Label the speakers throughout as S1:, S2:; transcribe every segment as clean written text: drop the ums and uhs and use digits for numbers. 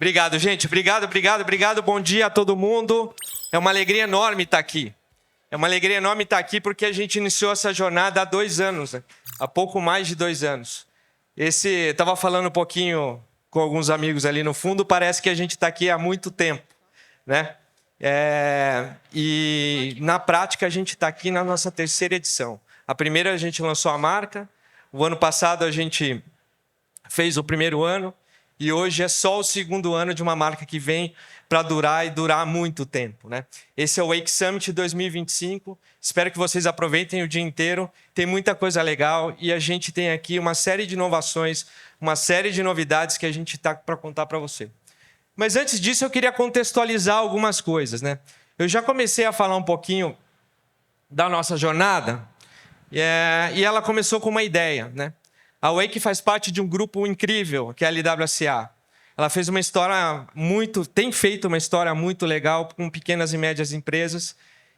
S1: Obrigado, gente. Obrigado. Bom dia a todo mundo. É uma alegria enorme estar aqui. Porque a gente iniciou essa jornada há 2 anos, né? Há pouco mais de 2 anos. Estava falando um pouquinho com alguns amigos ali no fundo, parece que a gente está aqui há muito tempo, né? E na prática a gente está aqui na nossa 3ª edição. A primeira a gente lançou a marca, o ano passado a gente fez o 1º ano, e hoje é só o 2º ano de uma marca que vem para durar muito tempo, né? Esse é o Wake Summit 2025. Espero que vocês aproveitem o dia inteiro. Tem muita coisa legal e a gente tem aqui uma série de inovações, uma série de novidades que a gente está para contar para você. Mas antes disso, eu queria contextualizar algumas coisas, né? Eu já comecei a falar um pouquinho da nossa jornada e ela começou com uma ideia, né? A Wake faz parte de um grupo incrível, que é a LWSA. Ela tem feito uma história muito legal com pequenas e médias empresas.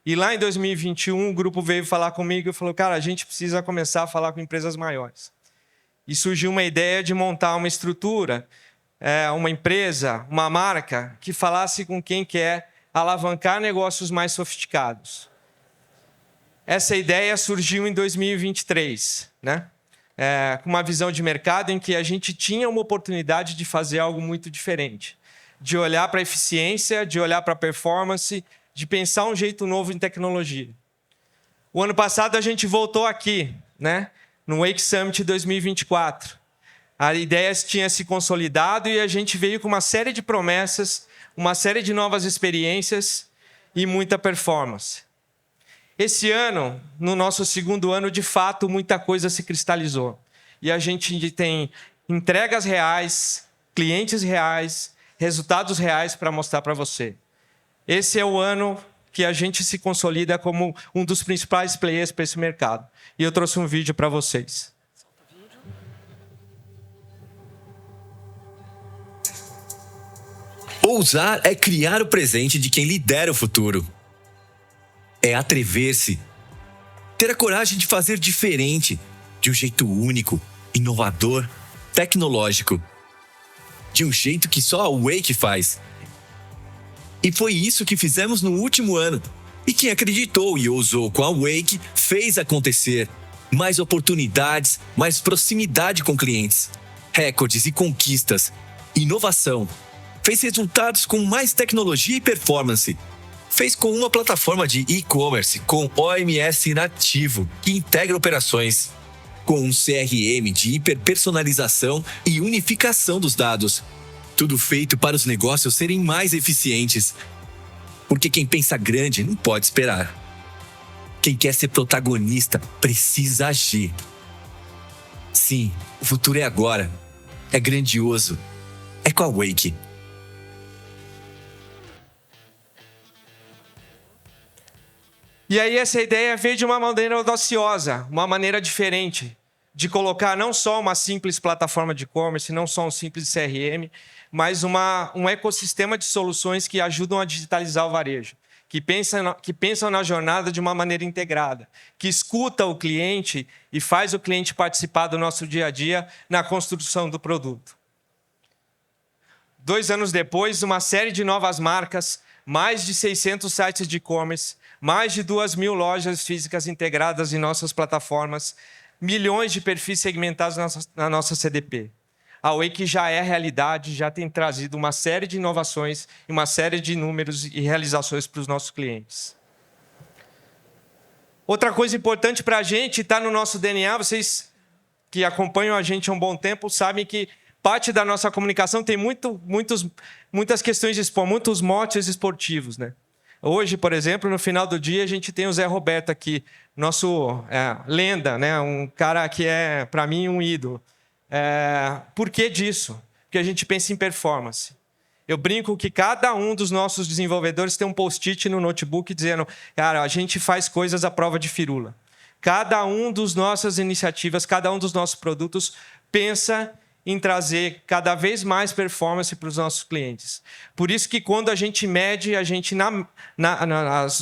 S1: E lá em 2021, o grupo veio falar comigo e falou, cara, a gente precisa começar a falar com empresas maiores. E surgiu uma ideia de montar uma estrutura, uma empresa, uma marca, que falasse com quem quer alavancar negócios mais sofisticados. Essa ideia surgiu em 2023, né? Com uma visão de mercado em que a gente tinha uma oportunidade de fazer algo muito diferente. De olhar para a eficiência, de olhar para a performance, de pensar um jeito novo em tecnologia. O ano passado a gente voltou aqui, né? No Wake Summit 2024. A ideia tinha se consolidado e a gente veio com uma série de promessas, uma série de novas experiências e muita performance. Esse ano, no nosso 2º ano, de fato, muita coisa se cristalizou. E a gente tem entregas reais, clientes reais, resultados reais para mostrar para você. Esse é o ano que a gente se consolida como um dos principais players para esse mercado. E eu trouxe um vídeo para vocês.
S2: Ousar é criar o presente de quem lidera o futuro. É atrever-se. Ter a coragem de fazer diferente, de um jeito único, inovador, tecnológico. De um jeito que só a Wake faz. E foi isso que fizemos no último ano. E quem acreditou e ousou com a Wake fez acontecer. Mais oportunidades, mais proximidade com clientes. Recordes e conquistas. Inovação. Fez resultados com mais tecnologia e performance. Fez com uma plataforma de e-commerce com OMS nativo, que integra operações. Com um CRM de hiperpersonalização e unificação dos dados. Tudo feito para os negócios serem mais eficientes. Porque quem pensa grande não pode esperar. Quem quer ser protagonista precisa agir. Sim, o futuro é agora. É grandioso. É com a Wake.
S1: E aí essa ideia veio de uma maneira audaciosa, uma maneira diferente de colocar não só uma simples plataforma de e-commerce, não só um simples CRM, mas um ecossistema de soluções que ajudam a digitalizar o varejo, que pensam na jornada de uma maneira integrada, que escuta o cliente e faz o cliente participar do nosso dia a dia na construção do produto. 2 anos depois, uma série de novas marcas, mais de 600 sites de e-commerce, mais de 2.000 lojas físicas integradas em nossas plataformas, milhões de perfis segmentados na nossa CDP. A Wake já é realidade, já tem trazido uma série de inovações, uma série de números e realizações para os nossos clientes. Outra coisa importante para a gente está no nosso DNA, vocês que acompanham a gente há um bom tempo sabem que parte da nossa comunicação tem muitas questões de esporte, muitos motes esportivos, né? Hoje, por exemplo, no final do dia, a gente tem o Zé Roberto aqui, nosso lenda, né? Um cara que é, para mim, um ídolo. Por que disso? Porque a gente pensa em performance. Eu brinco que cada um dos nossos desenvolvedores tem um post-it no notebook dizendo, cara, a gente faz coisas à prova de firula. Cada um das nossas iniciativas, cada um dos nossos produtos pensa em trazer cada vez mais performance para os nossos clientes. Por isso que quando a gente mede,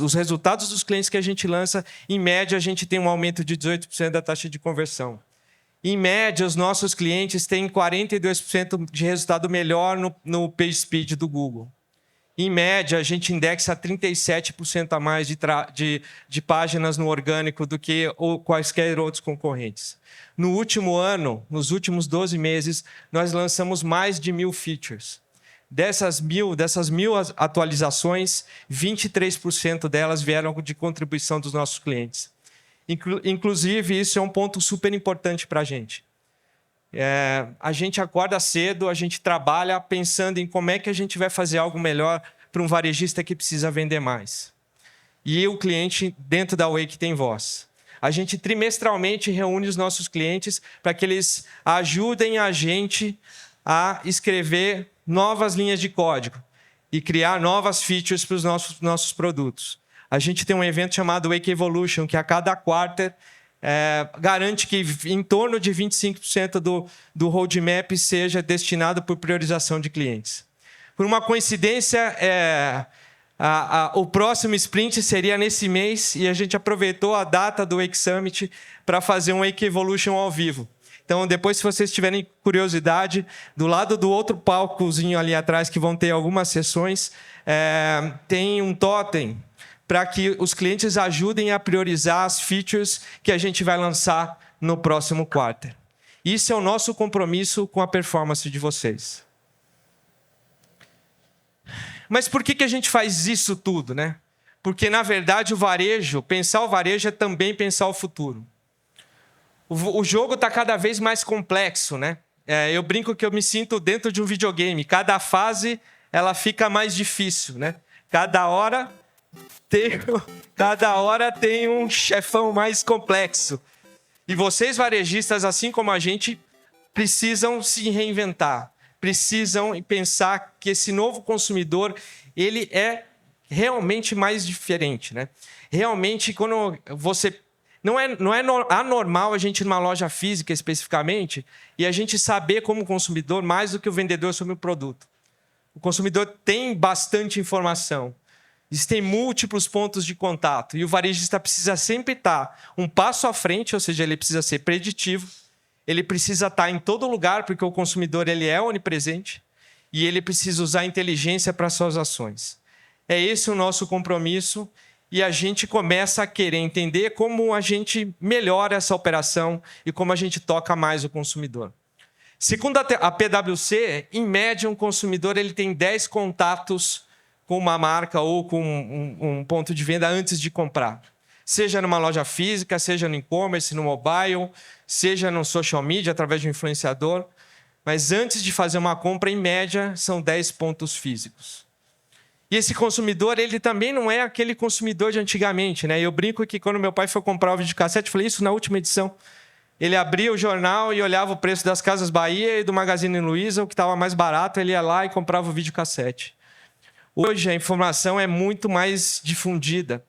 S1: os resultados dos clientes que a gente lança, em média, a gente tem um aumento de 18% da taxa de conversão. Em média, os nossos clientes têm 42% de resultado melhor no Page Speed do Google. Em média, a gente indexa 37% a mais de páginas no orgânico do que quaisquer outros concorrentes. No último ano, nos últimos 12 meses, nós lançamos mais de 1.000 features. Dessas mil atualizações, 23% delas vieram de contribuição dos nossos clientes. Inclusive, isso é um ponto super importante para a gente. A gente acorda cedo, a gente trabalha pensando em como é que a gente vai fazer algo melhor para um varejista que precisa vender mais. E o cliente dentro da Wake tem voz. A gente trimestralmente reúne os nossos clientes para que eles ajudem a gente a escrever novas linhas de código e criar novas features para os nossos produtos. A gente tem um evento chamado Wake Evolution, que a cada quarter garante que em torno de 25% do roadmap seja destinado por priorização de clientes. Por uma coincidência, o próximo sprint seria nesse mês e a gente aproveitou a data do Wake Summit para fazer um Wake Evolution ao vivo. Então, depois, se vocês tiverem curiosidade, do lado do outro palcozinho ali atrás, que vão ter algumas sessões, tem um totem para que os clientes ajudem a priorizar as features que a gente vai lançar no próximo quarter. Isso é o nosso compromisso com a performance de vocês. Mas por que a gente faz isso tudo, né? Porque, na verdade, pensar o varejo é também pensar o futuro. O jogo está cada vez mais complexo, né? Eu brinco que eu me sinto dentro de um videogame. Cada fase ela fica mais difícil, né? Cada hora tem um chefão mais complexo. E vocês, varejistas, assim como a gente, precisam se reinventar. Precisam pensar que esse novo consumidor ele é realmente mais diferente, né? Realmente, quando você... Não é anormal a gente ir numa loja física especificamente e a gente saber como consumidor mais do que o vendedor sobre o produto. O consumidor tem bastante informação. Existem múltiplos pontos de contato e o varejista precisa sempre estar um passo à frente, ou seja, ele precisa ser preditivo, ele precisa estar em todo lugar, porque o consumidor ele é onipresente e ele precisa usar inteligência para suas ações. É esse o nosso compromisso e a gente começa a querer entender como a gente melhora essa operação e como a gente toca mais o consumidor. Segundo a PwC, em média, um consumidor ele tem 10 contatos com uma marca ou com um ponto de venda antes de comprar. Seja numa loja física, seja no e-commerce, no mobile, seja no social media, através de um influenciador. Mas antes de fazer uma compra, em média, são 10 pontos físicos. E esse consumidor, ele também não é aquele consumidor de antigamente, né? Eu brinco que quando meu pai foi comprar o videocassete, eu falei isso na última edição. Ele abria o jornal e olhava o preço das Casas Bahia e do Magazine Luiza, o que estava mais barato, ele ia lá e comprava o videocassete. Hoje a informação é muito mais difundida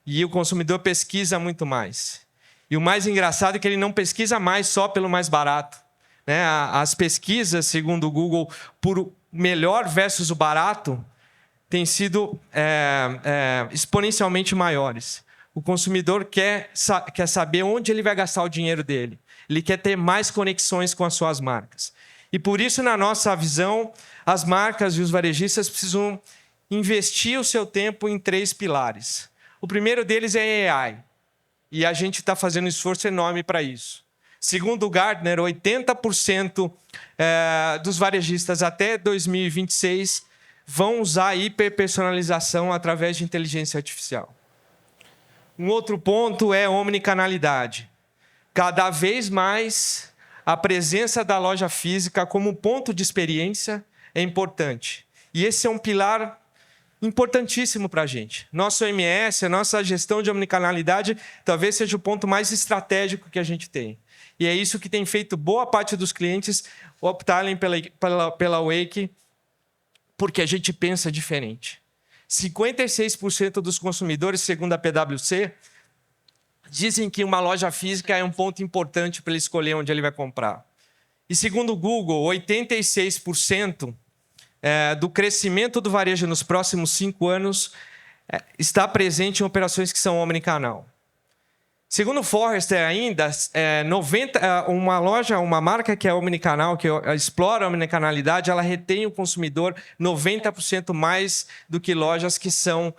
S1: e o consumidor pesquisa muito mais. E o mais engraçado é que ele não pesquisa mais só pelo mais barato, né? As pesquisas, segundo o Google, por melhor versus o barato, têm sido exponencialmente maiores. O consumidor quer saber onde ele vai gastar o dinheiro dele. Ele quer ter mais conexões com as suas marcas. E por isso, na nossa visão, as marcas e os varejistas precisam investir o seu tempo em 3 pilares. O primeiro deles é AI. E a gente está fazendo um esforço enorme para isso. Segundo o Gartner, 80% dos varejistas até 2026 vão usar hiperpersonalização através de inteligência artificial. Um outro ponto é omnicanalidade. Cada vez mais, a presença da loja física como ponto de experiência é importante. E esse é um pilar importantíssimo para a gente. Nosso OMS, a nossa gestão de omnicanalidade, talvez seja o ponto mais estratégico que a gente tem. E é isso que tem feito boa parte dos clientes optarem pela Wake, porque a gente pensa diferente. 56% dos consumidores, segundo a PwC, dizem que uma loja física é um ponto importante para ele escolher onde ele vai comprar. E segundo o Google, 86% do crescimento do varejo nos próximos 5 anos está presente em operações que são omnicanal. Segundo o Forrester ainda, uma marca que é omnicanal, que explora a omnicanalidade, ela retém o consumidor 90% mais do que lojas que são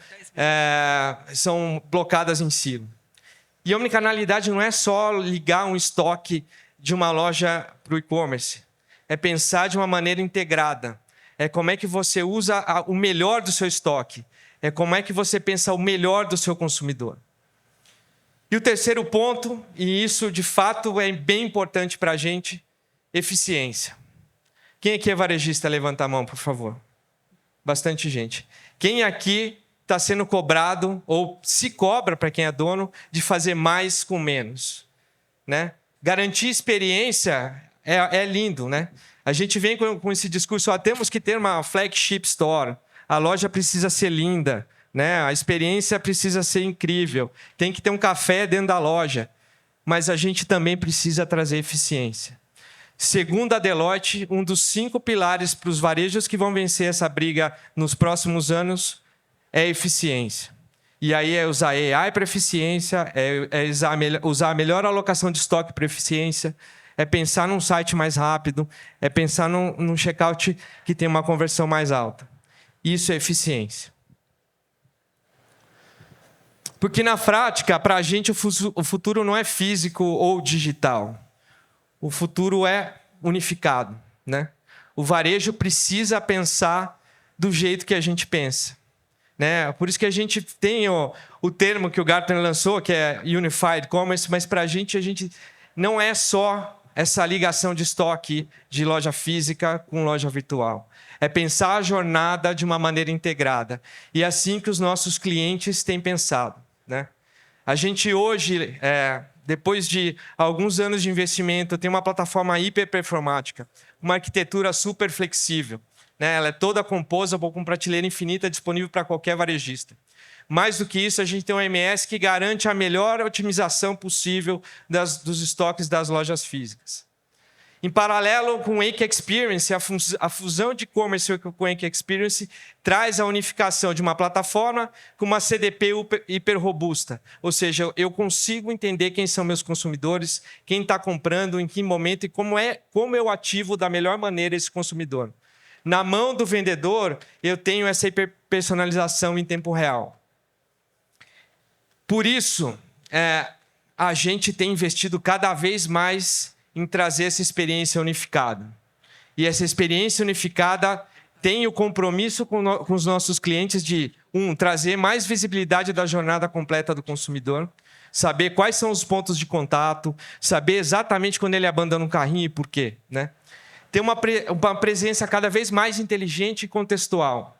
S1: blocadas em silo. E a omnicanalidade não é só ligar um estoque de uma loja para o e-commerce. É pensar de uma maneira integrada. É como é que você usa o melhor do seu estoque. É como é que você pensa o melhor do seu consumidor. E o terceiro ponto, e isso de fato é bem importante para a gente, eficiência. Quem aqui é varejista? Levanta a mão, por favor. Bastante gente. Quem aqui está sendo cobrado, ou se cobra para quem é dono, de fazer mais com menos? Né? Garantir experiência é lindo, né? A gente vem com esse discurso, temos que ter uma flagship store, a loja precisa ser linda, né? A experiência precisa ser incrível, tem que ter um café dentro da loja, mas a gente também precisa trazer eficiência. Segundo a Deloitte, um dos 5 pilares para os varejos que vão vencer essa briga nos próximos anos é eficiência. E aí é usar AI para eficiência, é usar a melhor alocação de estoque para eficiência, é pensar num site mais rápido, é pensar num checkout que tem uma conversão mais alta. Isso é eficiência. Porque, na prática, para a gente, o futuro não é físico ou digital. O futuro é unificado, né? O varejo precisa pensar do jeito que a gente pensa, né? Por isso que a gente tem o termo que o Gartner lançou, que é Unified Commerce, mas para a gente não é só essa ligação de estoque de loja física com loja virtual. É pensar a jornada de uma maneira integrada. E é assim que os nossos clientes têm pensado, né? A gente hoje, depois de alguns anos de investimento, tem uma plataforma hiperperformática, uma arquitetura super flexível, né? Ela é toda composable, com prateleira infinita, disponível para qualquer varejista. Mais do que isso, a gente tem um MS que garante a melhor otimização possível dos estoques das lojas físicas. Em paralelo com o Wake Experience, a fusão de e-commerce com o Wake Experience traz a unificação de uma plataforma com uma CDP hiper robusta. Ou seja, eu consigo entender quem são meus consumidores, quem está comprando, em que momento e como eu ativo da melhor maneira esse consumidor. Na mão do vendedor, eu tenho essa hiperpersonalização em tempo real. Por isso, a gente tem investido cada vez mais em trazer essa experiência unificada. E essa experiência unificada tem o compromisso com os nossos clientes de, trazer mais visibilidade da jornada completa do consumidor, saber quais são os pontos de contato, saber exatamente quando ele abandona um carrinho e por quê, né? Ter uma presença cada vez mais inteligente e contextual,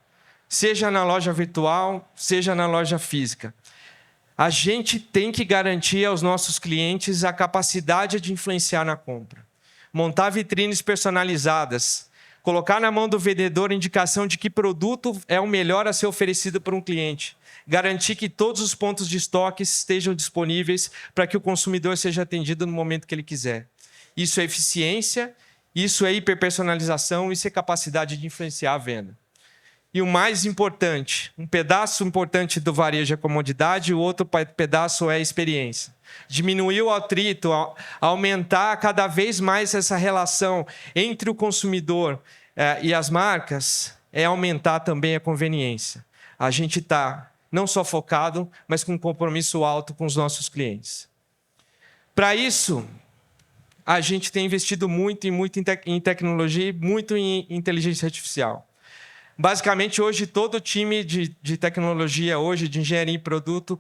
S1: seja na loja virtual, seja na loja física. A gente tem que garantir aos nossos clientes a capacidade de influenciar na compra. Montar vitrines personalizadas. Colocar na mão do vendedor a indicação de que produto é o melhor a ser oferecido por um cliente. Garantir que todos os pontos de estoque estejam disponíveis para que o consumidor seja atendido no momento que ele quiser. Isso é eficiência, isso é hiperpersonalização, isso é capacidade de influenciar a venda. E o mais importante, um pedaço importante do varejo é comodidade, o outro pedaço é experiência. Diminuir o atrito, aumentar cada vez mais essa relação entre o consumidor e as marcas, é aumentar também a conveniência. A gente está não só focado, mas com um compromisso alto com os nossos clientes. Para isso, a gente tem investido muito em tecnologia e muito em inteligência artificial. Basicamente, hoje, todo o time de tecnologia, hoje, de engenharia em produto,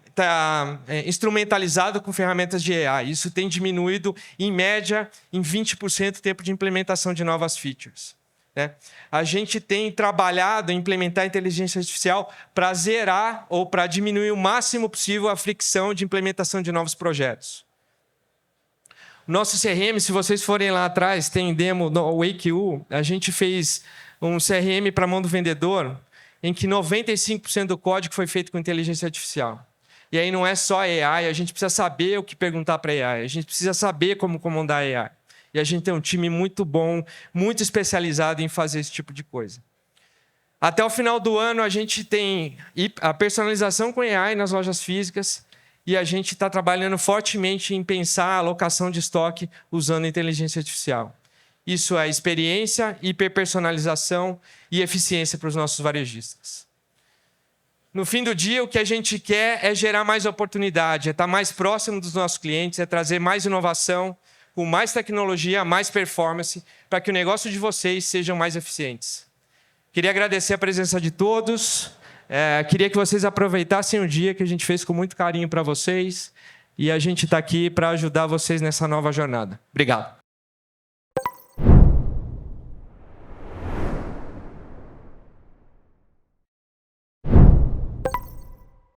S1: está instrumentalizado com ferramentas de AI. Isso tem diminuído, em média, em 20% o tempo de implementação de novas features, né? A gente tem trabalhado em implementar inteligência artificial para zerar ou para diminuir o máximo possível a fricção de implementação de novos projetos. Nosso CRM, se vocês forem lá atrás, tem demo no WakeU, a gente fez um CRM para a mão do vendedor, em que 95% do código foi feito com inteligência artificial. E aí não é só AI, a gente precisa saber o que perguntar para AI, a gente precisa saber como comandar a AI. E a gente tem um time muito bom, muito especializado em fazer esse tipo de coisa. Até o final do ano, a gente tem a personalização com AI nas lojas físicas e a gente está trabalhando fortemente em pensar a alocação de estoque usando inteligência artificial. Isso é experiência, hiperpersonalização e eficiência para os nossos varejistas. No fim do dia, o que a gente quer é gerar mais oportunidade, é estar mais próximo dos nossos clientes, é trazer mais inovação, com mais tecnologia, mais performance, para que o negócio de vocês sejam mais eficientes. Queria agradecer a presença de todos. Queria que vocês aproveitassem o dia que a gente fez com muito carinho para vocês. E a gente está aqui para ajudar vocês nessa nova jornada. Obrigado.